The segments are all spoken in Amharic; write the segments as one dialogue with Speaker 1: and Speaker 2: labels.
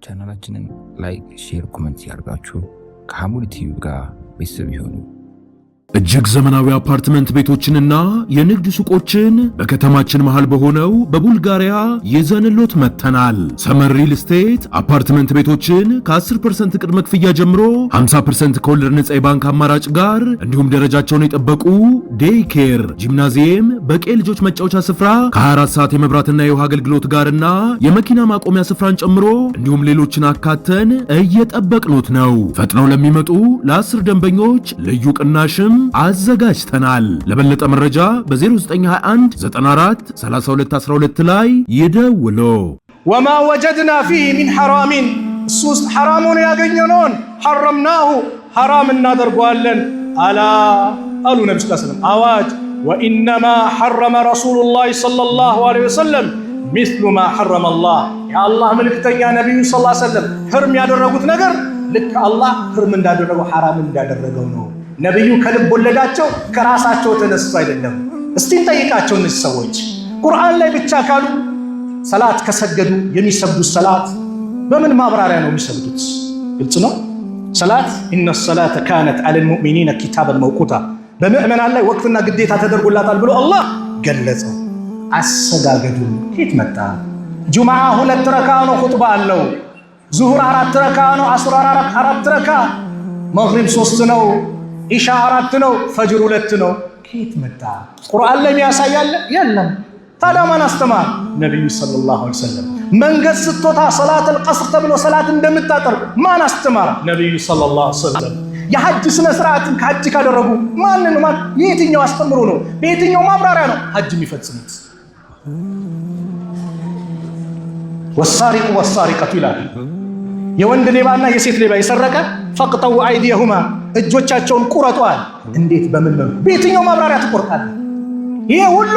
Speaker 1: ቻናላችንን ላይክ፣ ሼር፣ ኮሜንት ያርጋችሁ ከሐሙድ ቲዩብ ጋር ቤተሰብ ይሁኑ።
Speaker 2: እጅግ ዘመናዊ አፓርትመንት ቤቶችንና የንግድ ሱቆችን በከተማችን መሃል በሆነው በቡልጋሪያ ይዘንሎት መጥተናል። ሰመር ሪል ስቴት አፓርትመንት ቤቶችን ከ10% ቅድመ ክፍያ ጀምሮ 50% ከወለድ ነጻ የባንክ አማራጭ ጋር እንዲሁም ደረጃቸውን የጠበቁ ዴይ ኬር፣ ጂምናዚየም፣ በቂ ልጆች መጫወቻ ስፍራ ከ24 ሰዓት የመብራትና የውሃ አገልግሎት ጋርና የመኪና ማቆሚያ ስፍራን ጨምሮ እንዲሁም ሌሎችን አካተን እየጠበቅኖት ነው። ፈጥነው ለሚመጡ ለ10 ደንበኞች ልዩ ቅናሽም አዘጋጅተናል። ለበለጠ መረጃ በ0921 94 32 12 ላይ ይደውሉ።
Speaker 3: ወማ ወጀድና ፊህ ሚን ሐራሚን ሱስ ሐራሙን ያገኘነውን ሐረምናሁ ሐራም እናደርገዋለን። አላ አሉ ነብዩ ሰለላሁ ዐለይሂ ወሰለም አዋጅ ወኢነማ ሐረመ ረሱሉላህ ሰለላሁ ዐለይሂ ወሰለም ሚስሉ ማ ሐረመ አላህ። የአላህ መልእክተኛ ነብዩ ሰለላሁ ዐለይሂ ወሰለም ህርም ያደረጉት ነገር ልክ አላህ ህርም እንዳደረገው ሐራም እንዳደረገው ነው። ነብዩ ከልብ ወለዳቸው ከራሳቸው ተነሱ አይደለም። እስቲ እንጠይቃቸው እነዚህ ሰዎች ቁርአን ላይ ብቻ ካሉ ሰላት ከሰገዱ የሚሰግዱት ሰላት በምን ማብራሪያ ነው የሚሰግዱት? ግልጽ ነው። ሰላት ኢነ ሰላተ ካነት ዐለል ሙእሚኒነ ኪታበን መውቁታ በምእመናን ላይ ወቅትና ግዴታ ተደርጎላታል ብሎ አላህ ገለጸው። አሰጋገዱ ከየት መጣ? ጁምዓ 2 ረካ ነው ኹጥባ አለው። ዙሁር 4 ረካ ነው። አስር 4 ረካ። መግሪብ 3 ነው። ኢሻ 4 ነው። ፈጅር 2 ነው። ከየት መጣ? ቁርአን ላይ ያሳያል? የለም። ታዲያ ማን አስተማር? ነብዩ ሰለላሁ ዐለይሂ ወሰለም። መንገድ ስትወጣ ሰላተል ቀስር ተብሎ ሰላት እንደምታጠር ማን አስተማር? ነብዩ ሰለላሁ ዐለይሂ ወሰለም። የሐጅ ስነ ስርዓትን ከሐጅ ካደረጉ ማንን የትኛው አስተምሮ ነው? በየትኛው ማብራሪያ ነው ሐጅ የሚፈጽሙት? ወሳሪቁ ወሳሪቀቱ ይላል። የወንድ ሌባና የሴት ሌባ የሰረቀ ፈቅጠው አይዲየሁማ እጆቻቸውን ቁረጧል። እንዴት? በምን መልኩ? በየትኛው ማብራሪያ ትቆርጣለህ? ይሄ ሁሉ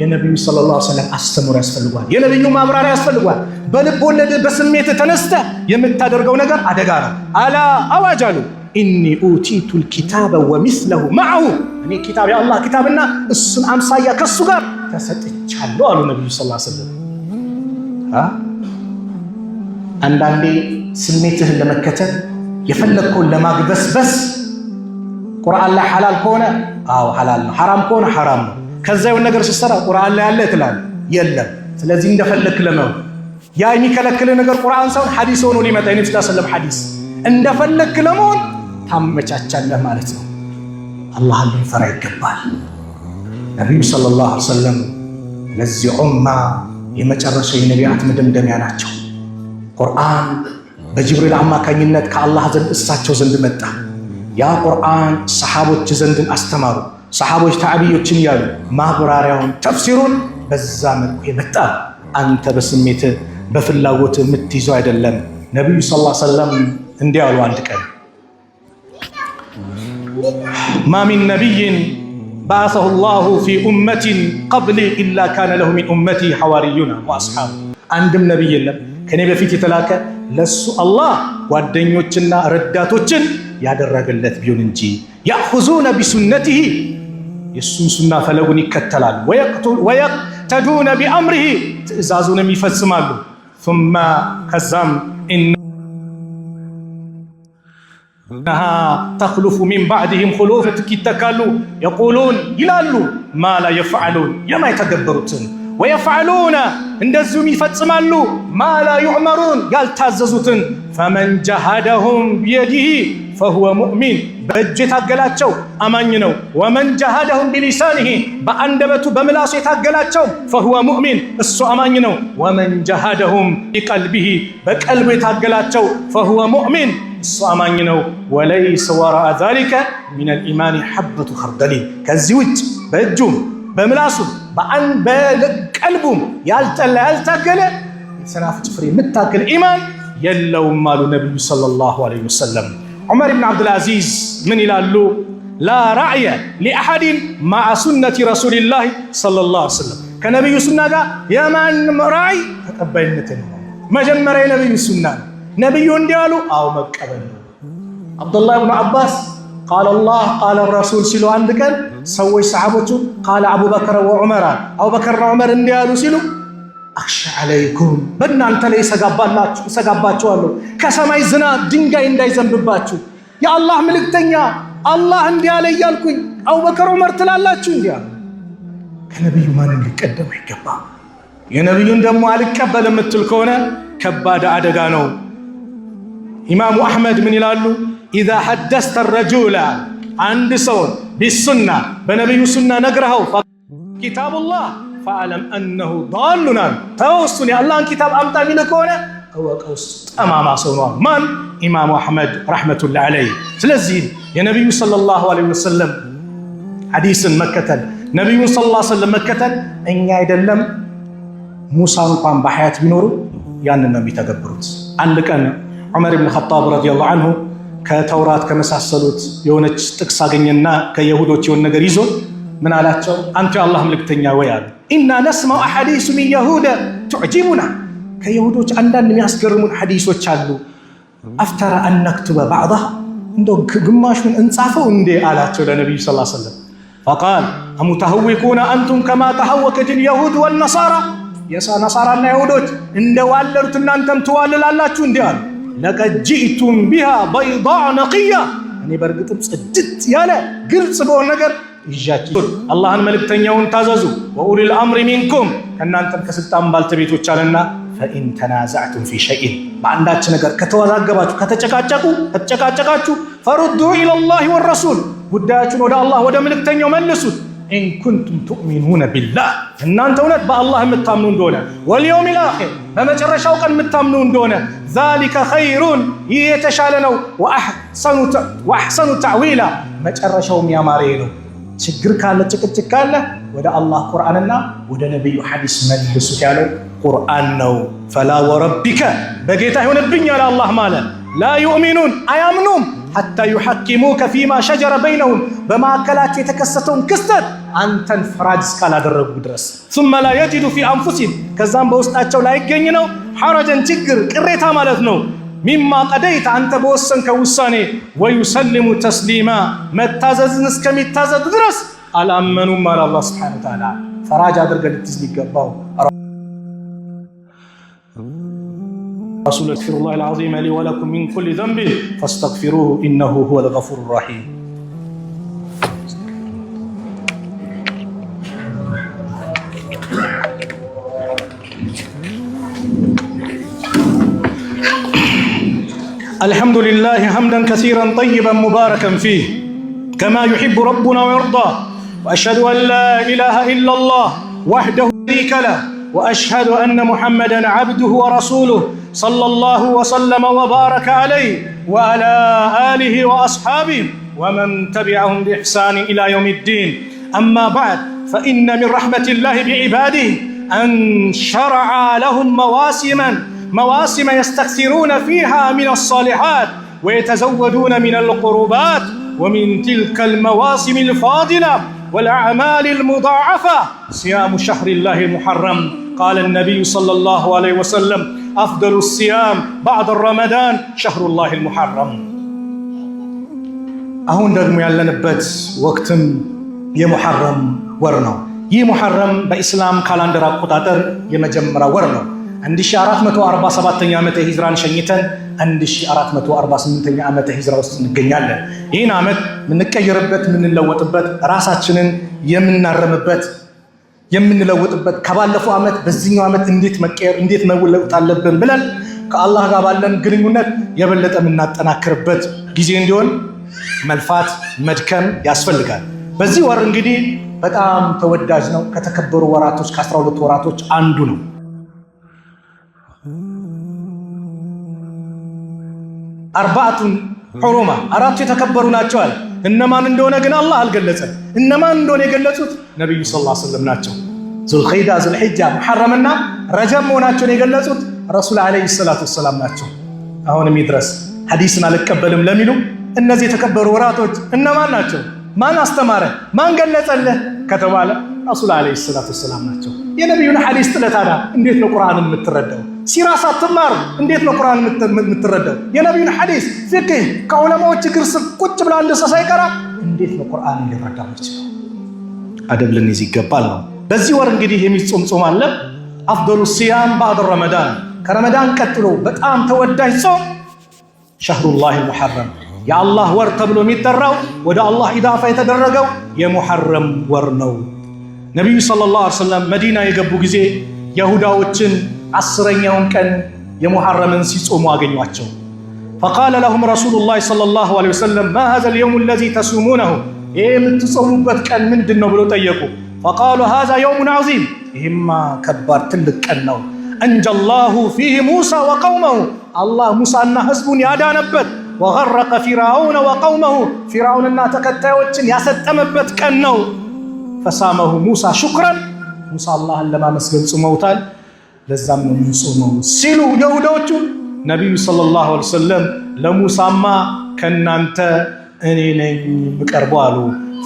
Speaker 3: የነብዩ ሰለላሁ ዐለይሂ ወሰለም አስተምሮ ያስፈልጓል። የነብዩ ማብራሪያ ያስፈልጓል። በልብ ወለድ በስሜት ተነስተህ የምታደርገው ነገር አደጋ ነው። አላ አዋጅ አሉ ኢኒ ኡቲቱል ኪታበ ወሚስለሁ መዐሁ። እኔ ኪታብ የአላህ ኪታብና እሱን አምሳያ ከሱ ጋር ተሰጥቻለሁ አሉ ነብዩ ሰለላሁ ዐለይሂ ወሰለም። አንዳንዴ ስሜትህን ለመከተል የፈለግከውን ለማግበስበስ ቁርአን ላይ ሐላል ከሆነ አዎ ሐላል ነው፣ ሐራም ከሆነ ሐራም ነው። ከዛ የሆነ ነገር ስትሰራ ቁርአን ላይ አለ ትላለህ፣ የለም። ስለዚህ እንደፈለክ ለመው ያ የሚከለክል ነገር ቁርአን ሳይሆን ሐዲስ ሆኖ ሊመጣ የነብዩ ሰለላሁ ዐለይሂ ወሰለም ሐዲስ እንደፈለክ ለመሆን ታመቻቻለህ ማለት ነው። አላህን ልንፈራ ይገባል። ነብዩ ሰለላሁ ዐለይሂ ወሰለም ለዚህ ኡማ የመጨረሻው የነቢያት መደምደሚያ ናቸው። ቁርአን በጅብሪል አማካኝነት ከአላህ ዘንድ እሳቸው ዘንድ መጣ። ያ ቁርአን ሰሓቦች ዘንድን አስተማሩ። ሰሓቦች ታዕቢዮችን ያሉ ማብራሪያውን ተፍሲሩን በዛ መልኩ የመጣ አንተ በስሜት በፍላጎት የምትይዘው አይደለም። ነቢዩ ሰለላሁ ዐለይሂ ወሰለም እንዲህ አሉ። አንድ ቀን ማ ሚን ነቢይን በዐሰሁ ላሁ ፊ ኡመቲን ቀብሊ ኢላ ካነ ለሁ ሚን ኡመቲ ሐዋርዩና ወአስሓቡ። አንድም ነቢይ የለም ከኔ በፊት የተላከ ለሱ አላህ ጓደኞችና ረዳቶችን ያደረገለት ቢሆን እንጂ ያእኹዙነ ቢሱነቲሂ የሱን ሱና ፈለጉን ይከተላሉ። ወየቅተዱነ ቢአምሪሂ ትእዛዙንም ይፈጽማሉ። ثم ከዛም ኢነሃ ተኽሉፉ ሚን ባዕድህም ኹሉፍ ይተካሉ የቁሉን ይላሉ ማ ላ የፍዐሉን የማይተገበሩትን ወየፍዐሉነ እንደዚሁም ይፈጽማሉ ማ ላ ዩዕመሩን ያልታዘዙትን። ፈመን ጀሃደሁም ቢየዲሂ ፈሁወ ሙእሚን በእጁ የታገላቸው አማኝ ነው። ወመን ጀሃደሁም ቢሊሳኒሂ በአንደበቱ በምላሱ የታገላቸው ፈሁወ ሙእሚን እሱ አማኝ ነው። ወመን ጀሃደሁም ቢቀልቢሂ በቀልቡ የታገላቸው ፈሁወ ሙእሚን እሱ አማኝ ነው። ወለይሰ ወራአ ዛሊከ ሚነል ኢማኒ ሐበቱ ኸርደሊን ከዚህ ውጭ በእጁም በምላሱም በቀልቡም ያልጠላ ያልታገለ የሰናፍጭ ፍሬ የምታክል ኢማን የለውም አሉ ነብዩ ሰለላሁ ዐለይሂ ወሰለም። ዑመር ብን አብዱልዓዚዝ ምን ይላሉ? ላ ራዕየ ሊአሐድን ማዓ ሱነቲ ረሱሊላህ ሰለላሁ ዐለይሂ ወሰለም። ከነብዩ ሱና ጋር የማንም ራዕይ ተቀባይነት ነው። መጀመሪያ የነብዩ ሱና ነው። ነብዩ እንዲህ አሉ፣ አው መቀበል ነው። አብዱላህ ብን አባስ ቃለ አላህ ቃለ ረሱል ሲሉ አንድ ቀን ሰዎች ሰሓቦቹ ቃለ አቡበከር ወዑመር አቡበከርና ዑመር እንዲህ አሉ ሲሉ አኽሻ አለይኩም በእናንተ ላይ እሰጋባችኋለሁ ከሰማይ ዝናብ ድንጋይ እንዳይዘንብባችሁ የአላህ መልእክተኛ አላህ እንዲህ አለ እያልኩኝ አቡበከር ዑመር ትላላችሁ እንዲህ አለ። ከነቢዩ ማንም ሊቀደም አይገባም። የነቢዩን ደግሞ አልቀበል የምትል ከሆነ ከባድ አደጋ ነው። ኢማሙ አሕመድ ምን ይላሉ? ኢዛ ሐደስተ ረጁላ አንድ ሰውን ቢሱና በነቢዩ ሱና ነግረኸው ኪታቡላህ ፈአለም አነሁ ዳሉን አሉ። ተወሱን የአላህን ኪታብ አምጣ የሚል ከሆነ እወቀው ጠማማ ሰው ነው። ማን? ኢማሙ አሕመድ ረሕመቱላህ ዐለይህ። ስለዚህ የነቢዩ ሰለላሁ ዐለይሂ ወሰለም ሐዲስን መከተል ነቢዩን ሰለላሁ ዐለይሂ ወሰለም መከተል እኛ አይደለም ሙሳ እንኳን በሐያት ቢኖሩ ያንን ነው የሚተገብሩት። አንድ ቀን ዑመር ብን ኸጣብ ረዲየላሁ ዐንሁ ከተውራት ከመሳሰሉት የሆነች ጥቅስ አገኘና ከይሁዶች የሆነ ነገር ይዞ ምን አላቸው? አንተ የአላህ መልእክተኛ ወይ አሉ። ኢና ነስማዑ አሐዲሱ ሚን የሁደ ቱዕጂቡና ከይሁዶች አንዳንድ የሚያስገርሙን ሐዲሶች አሉ። አፍተራ አን ነክቱበ ባዕዳሃ እንደው ግማሹን እንጻፈው እንዴ አላቸው ለነቢዩ ሰለላሁ ዐለይሂ ወሰለም። ፈቃል አሙተሐዊቁነ አንቱም ከማ ተሐወከት ልየሁድ ወልነሳራ ነሳራና ይሁዶች እንደዋለሉት እናንተም ትዋልላላችሁ እንዲህ አሉ። ለቀድ ጂእቱም ቢሃ በይዳዕ ነቅያ እኔ በእርግጥም ጽድት ያለ ግልጽ በሆነ ነገር ይዣችሁ አላህን መልእክተኛውን ታዘዙ። ወኡሊል አምሪ ሚንኩም ከእናንተም ከስልጣን ባልተቤቶች አለና ፈኢን ተናዛዕቱም ፊ ሸይኢን በአንዳች ነገር ከተወዛገባችሁ ከተጨቃጨቃችሁ ፈሩዱ ኢለላሂ ወረሱል ጉዳያችሁን ወደ አላህ ወደ መልእክተኛው መልሱት። ኢን ኩንቱም ቱእሚኑነ ቢላህ እናንተ እውነት በአላህ የምታምኑ እንደሆነ ወልየውሚል አኺር በመጨረሻው ቀን የምታምኑ እንደሆነ ዛሊከ ኸይሩን ይህ የተሻለ ነው። ወአሕሰኑ ተዕዊላ መጨረሻውም ያማረ ነው። ችግር ካለ ጭቅጭቅ ካለ ወደ አላህ ቁርአንና ወደ ነቢዩ ሐዲስ መልሱት ያለው ቁርአን ነው። ፈላ ወረቢከ በጌታ ይሆንብኝ ያለ አላህ ማለት ላ ዩእሚኑን አያምኑም ሐታ ዩሐኪሙከ ፊማ ሸጀረ በይነሁም በማዕከላቸው የተከሰተውን ክስተት አንተን ፈራጅ እስካላደረጉ ድረስ ثم لا يجدوا في أنفسهم ከዛም በውስጣቸው ላይ ይገኝ ነው ሐረጀን ችግር ቅሬታ ማለት ነው ሚማ ቀደይት አንተ በወሰንከው ውሳኔ ወዩሰልሙ ተስሊማ መታዘዝን እስከሚታዘዙ ድረስ አላመኑም አለ አላህ ሱብሓነሁ ወተዓላ። ፈራጅ አድርገህ ልትይዝ ይገባው رسول اغفر الله العظيم لي ولكم من كل ذنب فاستغفروه إنه هو الغفور الرحيم. الحمد لله حمدا كثيرا طيبا مباركا فيه كما يحب ربنا ويرضى وأشهد أن لا إله إلا الله وحده لا شريك له وأشهد أن محمدا عبده ورسوله صلى الله وسلم وبارك عليه وعلى آله وأصحابه ومن تبعهم بإحسان إلى يوم الدين. أما بعد فإن من رحمة الله بعباده أن شرع لهم مواسم يستكثرون فيها من الصالحات ويتزودون من القربات ومن تلك المواسم الفاضلة والأعمال المضاعفة صيام شهر الله المحرم. قال النبي صلى الله عليه وسلم أفضل الصيام بعد الرمضان شهر الله المحرم. አሁን ደግሞ ያለንበት ወቅትም የሙሐረም ወር ነው። ይህ ሙሐረም በኢስላም ካላንደር አቆጣጠር የመጀመሪያ ወር ነው። 1447ኛ ዓመተ ሂጅራን ሸኝተን 1448ኛ ዓመተ ሂጅራ ውስጥ እንገኛለን። ይህን ዓመት የምንቀየርበት የምንለወጥበት ራሳችንን የምንለውጥበት ከባለፈው ዓመት በዚህኛው ዓመት እንዴት መቀየር እንዴት መለወጥ አለብን ብለን ከአላህ ጋር ባለን ግንኙነት የበለጠ የምናጠናክርበት ጊዜ እንዲሆን መልፋት መድከም ያስፈልጋል። በዚህ ወር እንግዲህ በጣም ተወዳጅ ነው። ከተከበሩ ወራቶች ከ12 ወራቶች አንዱ ነው። አርባዓቱን ሑሩማ አራቱ የተከበሩ ናቸው አለ። እነማን እንደሆነ ግን አላህ አልገለጸም። እነማን እንደሆነ የገለጹት ነብዩ ሰለላሁ ዐለይሂ ወሰለም ናቸው። ዙልኺዳ፣ ዙልሂጃ፣ ሙሐረምና ረጀብ መሆናቸውን የገለጹት ረሱል ዐለይሂ ሰላቱ ወሰላም ናቸው። አሁንም ይድረስ ሐዲስን አልቀበልም ለሚሉ እነዚህ የተከበሩ ወራቶች እነማን ናቸው? ማን አስተማረ? ማን ገለጸልህ ከተባለ ረሱል ዐለይሂ ሰላቱ ወሰላም ናቸው። የነብዩን ሐዲስ ጥለታዳ እንዴት ነው ቁርአን የምትረዳው? ሲራ ሳትማር እንዴት ነው ቁርአን የምትረዳው? የነብዩን ሐዲስ ፍቅህ ከዑለማዎች እግር ስር ቁጭ ብላ አንድ ሰው ሳይቀራ እንዴት ነው ቁርአን ሊረዳው ይችላል? አደብ ልንይዝ ይገባል ነው። በዚህ ወር እንግዲህ የሚጾም ጾም አለ። አፍደሉ ሲያም ባዕድ ረመዳን ከረመዳን ቀጥሎ በጣም ተወዳጅ ጾም ሸህሩላህ ሙሐረም የአላህ ወር ተብሎ የሚጠራው ወደ አላህ ኢዳፋ የተደረገው የሙሐረም ወር ነው። ነቢዩ ሰለላሁ ዐለይሂ ወሰለም መዲና የገቡ ጊዜ የሁዳዎችን 10ኛውን ቀን የሙሐረምን ሲጾሙ አገኟቸው። ፈቃለ ለሁም ረሱሉላህ ሰለላሁ ዐለይሂ ወሰለም ማ ሃዛ አልየውም አለዚ ተሱሙነሁ ይህ የምትጾሙበት ቀን ምንድን ነው ብሎ ጠየቁ። ፈቃሉ ሃዛ የውሙን ዐዚም ይህማ ከባድ ትልቅ ቀን ነው። አንጀላሁ ፊህ ሙሳ ወቀውመሁ አላህ ሙሳና ህዝቡን ያዳነበት ወገረቀ ፊርዓውነ ወቀውመሁ ፊርዓውንና ተከታዮችን ያሰጠመበት ቀን ነው። ፈሳመሁ ሙሳ ሹክረን ሙሳ አላህን ለማመስገን ጾመውታል። ለዛም ነው የምንጾመው ሲሉ የሁዳዎቹ ነቢዩ ሰለላሁ ዐለይሂ ወሰለም ለሙሳማ ከናንተ እኔ ነኝ የምቀርበው አሉ።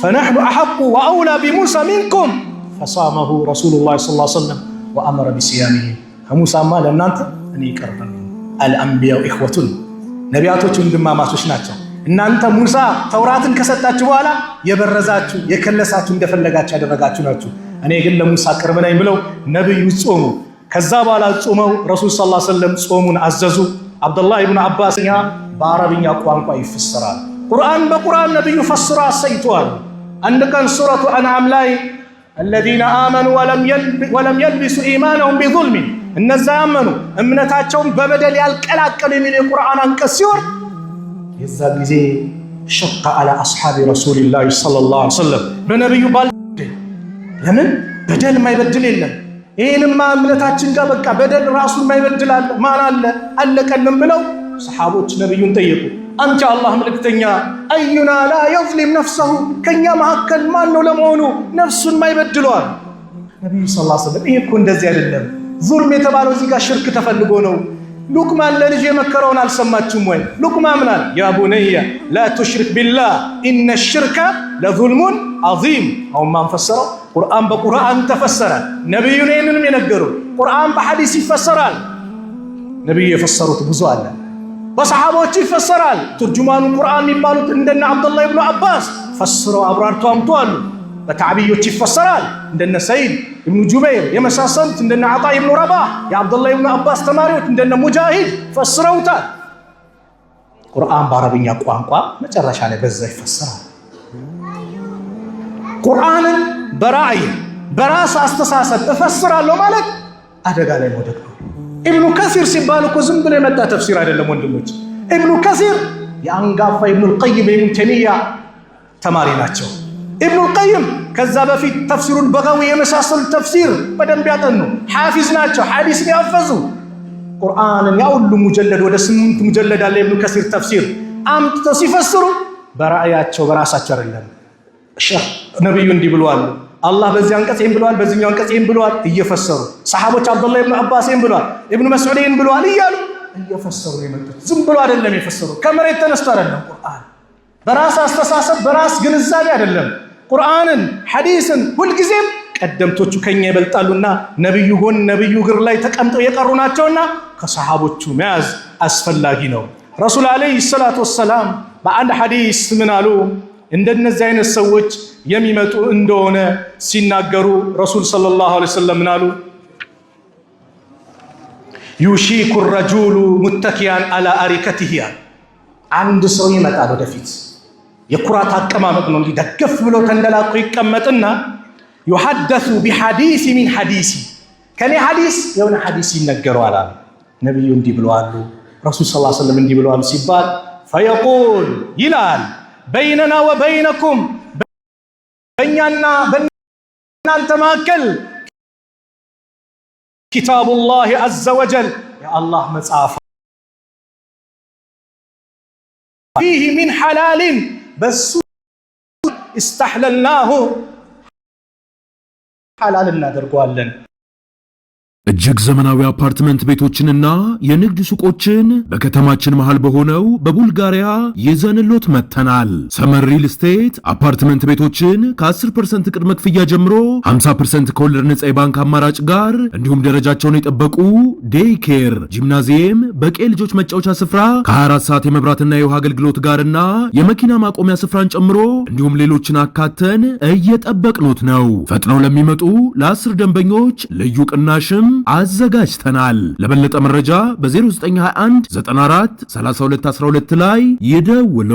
Speaker 3: ፈነሕኑ አሐቁ ወአውላ ቢሙሳ ሚንኩም ፈሳመሁ ረሱሉላህ ሰለላሁ ዐለይሂ ወሰለም ወአመረ ቢሲያሚሂ ከሙሳማ ለእናንተ እኔ ይቀርበኝ። አልአንቢያው ኢኽወቱን ነቢያቶች ወንድማማቾች ናቸው። እናንተ ሙሳ ተውራትን ከሰጣችሁ በኋላ የበረዛችሁ የከለሳችሁ እንደፈለጋችሁ ያደረጋችሁ ናችሁ። እኔ ግን ለሙሳ ቅርብ ነኝ ብለው ነቢዩ ጾሙ። ከዛ በኋላ ጾመው ረሱል ሰለላሁ ዐለይሂ ወሰለም ጾሙን አዘዙ። አብዱላህ ኢብኑ አባስ በአረብኛ ቋንቋ ይፈሰራል። ቁርአን በቁርአን ነቢዩ ፈስራ አሰይተዋል። አንድ ቀን ሱረቱ አንዓም ላይ الذين آمنوا ولم يلبسوا إيمانهم بظلم እነዛ ያመኑ እምነታቸውን በበደል ያልቀላቀሉ የሚል የቁርአን አንቀጽ ሲወርድ የዛ ጊዜ ሸቀ አላ አስሓቢ ረሱሊላህ ሰለላሁ ዐለይሂ ወሰለም በነቢዩ ለምን በደል የማይበድል የለም። ይህንማ እምነታችን ጋር በቃ በደል ራሱን የማይበድል አለ ማን አለ አለቀንም ብለው ሰሓቦች ነቢዩን ጠየቁ። አንተ አላህ መልእክተኛ አዩና ላ የዝሊም ነፍሰሁ ከኛ መካከል ማን ነው ለመሆኑ ነፍሱን የማይበድለዋል? ነቢዩ ሰለላሁ ዐለይሂ ወሰለም ይህ እኮ እንደዚህ አይደለም። ዙልም የተባለው እዚህ ጋር ሽርክ ተፈልጎ ነው። ሉቅማን ለልጅ የመከረውን አልሰማችሁም ወይ? ሉቅማን ምናል? ያ ቡነየ ላ ቱሽሪክ ቢላህ ኢነ ሽርከ ለዙልሙን ዐዚም። አሁን ማን ፈሰረው? ቁርአን በቁርአን ተፈሰረ። ነቢዩ ይህንንም የነገሩ ቁርአን በሐዲስ ይፈሰራል። ነቢዩ የፈሰሩት ብዙ አለ። በሰሓቦች ይፈሰራል። ትርጁማኑ ቁርአን የሚባሉት እንደነ አብዱላህ ኢብኑ አባስ ፈስረው አብራርተው አምጥተዋል። በታዕቢዮች ይፈሰራል። እንደነ ሰይድ ኢብኑ ጁበይር የመሳሰሉት እንደነ ዓጣ ኢብኑ ረባህ የአብዱላህ ኢብኑ አባስ ተማሪዎች እንደነ ሙጃሂድ ፈስረውታል። ቁርአን በአረብኛ ቋንቋ መጨረሻ ላይ በዛ ይፈሰራል። ቁርአንን በራእይ በራስ አስተሳሰብ እፈስራለሁ ማለት አደጋ ላይ መውደቅ ነው። ኢብኑ ከሲር ሲባል እኮ ዝም ብሎ የመጣ ተፍሲር አይደለም ወንድሞች። ኢብኑ ከሲር የአንጋፋ ኢብኑል ቀይም የኢብኑ ተይሚያ ተማሪ ናቸው። ኢብኑል ቀይም ከዛ በፊት ተፍሲሩል በጋዊ የመሳሰሉ ተፍሲር በደንብ ያጠኑ ሐፊዝ ናቸው። ሐዲስን ያፈዙ ቁርአንን ያ ሁሉ ሙጀለድ ወደ 8 ሙጀለድ አለ ኢብኑ ከሲር ተፍሲር አምጥተው ሲፈስሩ በራእያቸው በራሳቸው አይደለም። ነብዩ እንዲህ ብለዋል፣ አላህ በዚህ አንቀጽ ይሄን ብለዋል፣ በዚህኛው አንቀጽ ይሄን ብለዋል እየፈሰሩ ሰሃቦች አብዱላህ ኢብኑ አባስ ይሄን ብለዋል፣ ኢብኑ መስዑድ ይሄን ብለዋል እያሉ እየፈሰሩ የመጡት ዝም ብሎ አይደለም የፈሰሩ። ከመሬት ተነስቶ አይደለም። ቁርአን በራስ አስተሳሰብ በራስ ግንዛቤ አይደለም። ቁርአንን ሐዲስን ሁልጊዜም ቀደምቶቹ ከኛ ይበልጣሉና ነብዩ ጎን ነብዩ እግር ላይ ተቀምጠው የቀሩ ናቸውና ከሰሃቦቹ መያዝ አስፈላጊ ነው። ረሱል አለይሂ ሰላቱ ወሰላም በአንድ ሐዲስ ምን አሉ? እንደነዚህ አይነት ሰዎች የሚመጡ እንደሆነ ሲናገሩ ረሱል ሰለላሁ ዐለይሂ ወሰለም ምን አሉ? ዩሺኩ ረጁሉ ሙተኪያን አላ አሪከቲሂ አንድ ሰው ይመጣል ወደፊት የኩራት አቀማመጥ ነው እንዲህ ደገፍ ብሎ ተንደላቆ ይቀመጥና ዩሐደሱ ቢሐዲስ ሚን ሐዲሲ ከኔ ሐዲስ የሆነ ሐዲስ ይነገረዋል አለ ነብዩ እንዲህ ብለዋል ረሱል ሰለላሁ ዐለይሂ ወሰለም እንዲህ ብለዋል ሲባል ፈየቁል ይላል በይነና ወበይነኩም በእኛና በእናንተ መካከል ኪታቡላህ ዐዘ ወጀል የአላህ መጽሐፍ ፊህ ሚን ሐላልን በሱ استحللناه ሐላል እናደርገዋለን።
Speaker 2: እጅግ ዘመናዊ አፓርትመንት ቤቶችንና የንግድ ሱቆችን በከተማችን መሃል በሆነው በቡልጋሪያ ይዘንሎት መጥተናል። ሰመር ሪል ስቴት አፓርትመንት ቤቶችን ከ10% ቅድመ ክፍያ ጀምሮ 50% ከወለድ ነጻ የባንክ አማራጭ ጋር እንዲሁም ደረጃቸውን የጠበቁ ዴይ ኬር፣ ጂምናዚየም፣ በቂ ልጆች መጫወቻ ስፍራ ከ24 ሰዓት የመብራትና የውሃ አገልግሎት ጋርና የመኪና ማቆሚያ ስፍራን ጨምሮ እንዲሁም ሌሎችን አካተን እየጠበቅኖት ነው። ፈጥነው ለሚመጡ ለ10 ደንበኞች ልዩ ቅናሽም አዘጋጅተናል። ለበለጠ መረጃ በ0921 94 3212 ላይ ይደውሉ።